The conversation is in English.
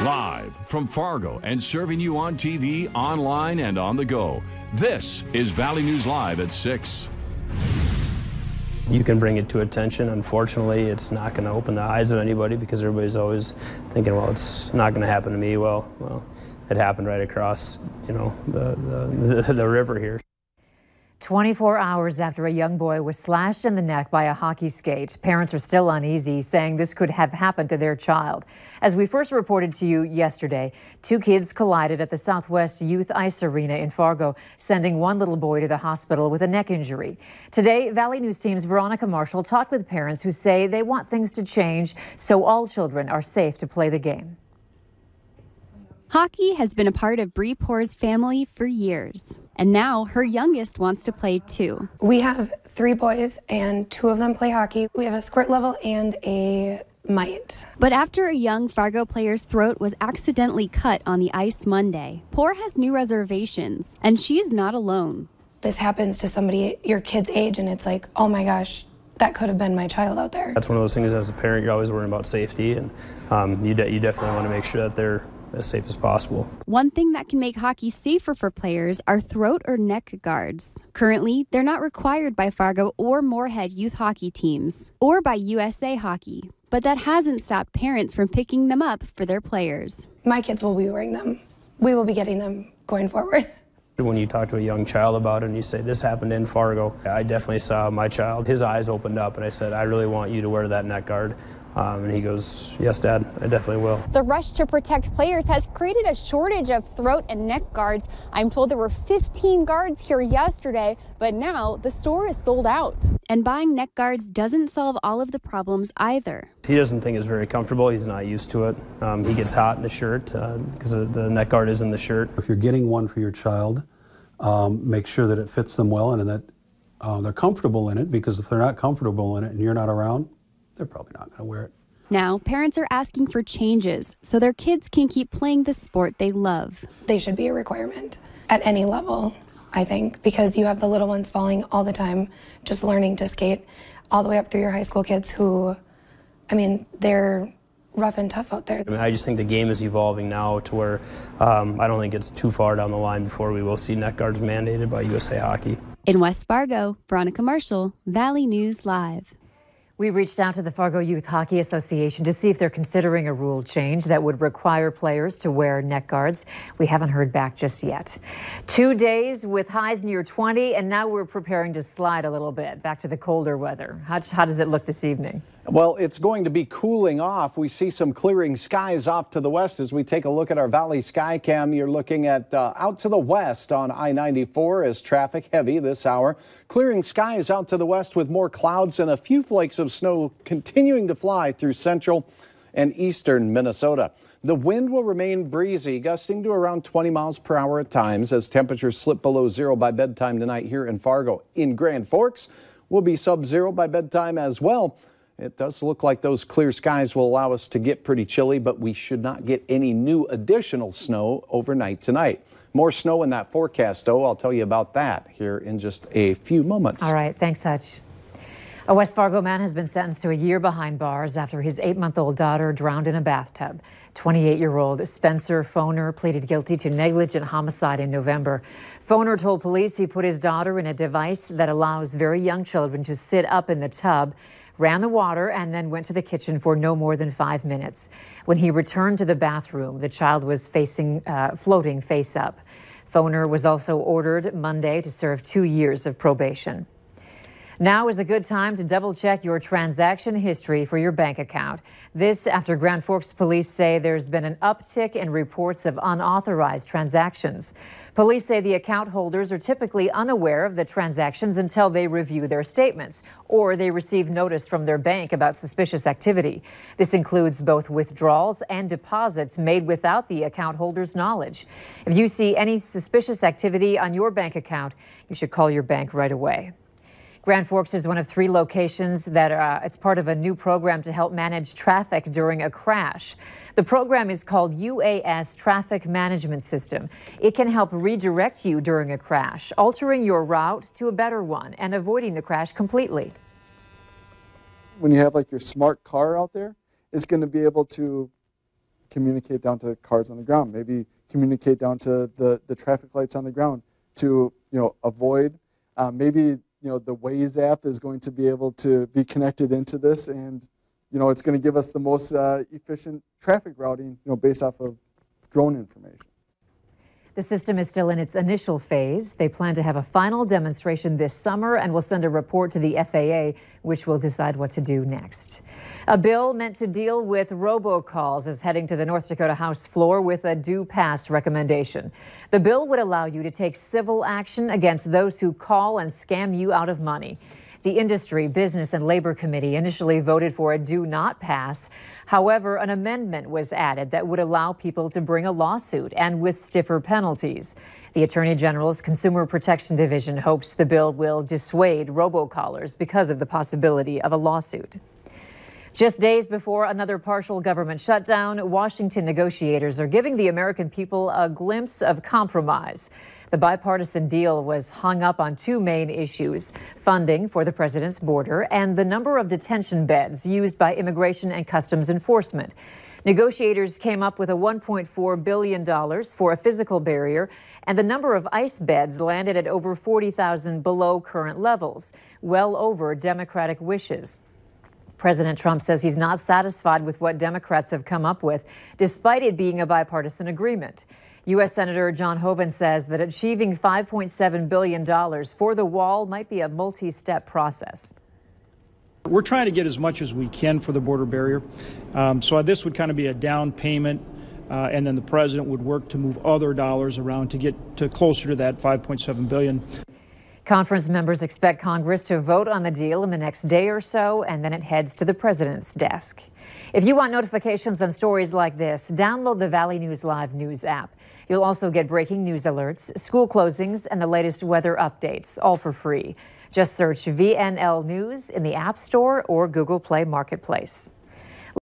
Live from Fargo and serving you on TV, online, and on the go. This is Valley News Live at 6. You can bring it to attention. Unfortunately, it's not going to open the eyes of anybody because everybody's always thinking, well, it's not going to happen to me. Well, it happened right across, the river here. 24 hours after a young boy was slashed in the neck by a hockey skate, parents are still uneasy, saying this could have happened to their child. As we first reported to you yesterday, two kids collided at the Southwest Youth Ice Arena in Fargo, sending one little boy to the hospital with a neck injury. Today, Valley News Team's Veronica Marshall talked with parents who say they want things to change so all children are safe to play the game. Hockey has been a part of Bree Poor's family for years, and now her youngest wants to play too. We have 3 boys and 2 of them play hockey. We have a squirt level and a mite. But after a young Fargo player's throat was accidentally cut on the ice Monday, Poor has new reservations, and she's not alone. This happens to somebody your kid's age and it's like, oh my gosh, that could have been my child out there. That's one of those things as a parent, you're always worrying about safety, and you definitely want to make sure that they're as safe as possible. One thing that can make hockey safer for players are throat or neck guards. Currently, they're not required by Fargo or Moorhead youth hockey teams or by USA Hockey, but that hasn't stopped parents from picking them up for their players. My kids will be wearing them. We will be getting them going forward. When you talk to a young child about it and you say, this happened in Fargo, I definitely saw my child, his eyes opened up, and I said, I really want you to wear that neck guard. And he goes, yes, Dad, I definitely will. The rush to protect players has created a shortage of throat and neck guards. I'm told there were 15 guards here yesterday, but now the store is sold out. And buying neck guards doesn't solve all of the problems either. He doesn't think it's very comfortable. He's not used to it. He gets hot in the shirt because the neck guard is in the shirt. If you're getting one for your child, make sure that it fits them well and that they're comfortable in it, because if they're not comfortable in it and you're not around, they're probably not going to wear it. Now, parents are asking for changes so their kids can keep playing the sport they love. They should be a requirement at any level, I think, because you have the little ones falling all the time, just learning to skate, all the way up through your high school kids who, they're rough and tough out there. I just think the game is evolving now to where I don't think it's too far down the line before we will see neck guards mandated by USA Hockey. In West Fargo, Veronica Marshall, Valley News Live. We reached out to the Fargo Youth Hockey Association to see if they're considering a rule change that would require players to wear neck guards. We haven't heard back just yet. 2 days with highs near 20, and now we're preparing to slide a little bit back to the colder weather. How does it look this evening? Well, it's going to be cooling off. We see some clearing skies off to the west as we take a look at our Valley Sky Cam. You're looking at out to the west on I-94 as traffic heavy this hour. Clearing skies out to the west with more clouds and a few flakes of snow continuing to fly through central and eastern Minnesota. The wind will remain breezy, gusting to around 20 miles per hour at times as temperatures slip below zero by bedtime tonight here in Fargo. In Grand Forks, will be sub-zero by bedtime as well. It does look like those clear skies will allow us to get pretty chilly, but we should not get any new additional snow overnight tonight. More snow in that forecast, though. I'll tell you about that here in just a few moments. All right. Thanks, Hutch. A West Fargo man has been sentenced to a year behind bars after his 8-month-old daughter drowned in a bathtub. 28-year-old Spencer Foner pleaded guilty to negligent homicide in November. Foner told police he put his daughter in a device that allows very young children to sit up in the tub, ran the water, and then went to the kitchen for no more than 5 minutes. When he returned to the bathroom, the child was floating face up. Foner was also ordered Monday to serve 2 years of probation. Now is a good time to double-check your transaction history for your bank account. This after Grand Forks police say there's been an uptick in reports of unauthorized transactions. Police say the account holders are typically unaware of the transactions until they review their statements or they receive notice from their bank about suspicious activity. This includes both withdrawals and deposits made without the account holder's knowledge. If you see any suspicious activity on your bank account, you should call your bank right away. Grand Forks is one of 3 locations that it's part of a new program to help manage traffic during a crash. The program is called UAS Traffic Management System. It can help redirect you during a crash, altering your route to a better one and avoiding the crash completely. When you have like your smart car out there, it's going to be able to communicate down to cars on the ground, maybe communicate down to the traffic lights on the ground to, avoid. Maybe, the Waze app is going to be able to be connected into this, and, it's going to give us the most efficient traffic routing, based off of drone information. The system is still in its initial phase. They plan to have a final demonstration this summer and will send a report to the FAA, which will decide what to do next. A bill meant to deal with robocalls is heading to the North Dakota House floor with a do pass recommendation. The bill would allow you to take civil action against those who call and scam you out of money. The Industry, Business, and Labor Committee initially voted for a do not pass. However, an amendment was added that would allow people to bring a lawsuit and with stiffer penalties. The Attorney General's Consumer Protection Division hopes the bill will dissuade robocallers because of the possibility of a lawsuit. Just days before another partial government shutdown, Washington negotiators are giving the American people a glimpse of compromise. The bipartisan deal was hung up on two main issues: funding for the president's border and the number of detention beds used by Immigration and Customs Enforcement. Negotiators came up with a $1.4 billion for a physical barrier, and the number of ICE beds landed at over 40,000 below current levels, well over Democratic wishes. President Trump says he's not satisfied with what Democrats have come up with, despite it being a bipartisan agreement. U.S. Senator John Hoeven says that achieving $5.7 billion for the wall might be a multi-step process. We're trying to get as much as we can for the border barrier. So this would kind of be a down payment, and then the president would work to move other dollars around to get to closer to that $5.7 billion. Conference members expect Congress to vote on the deal in the next day or so, and then it heads to the president's desk. If you want notifications on stories like this, download the Valley News Live news app. You'll also get breaking news alerts, school closings, and the latest weather updates, all for free. Just search VNL News in the App Store or Google Play Marketplace.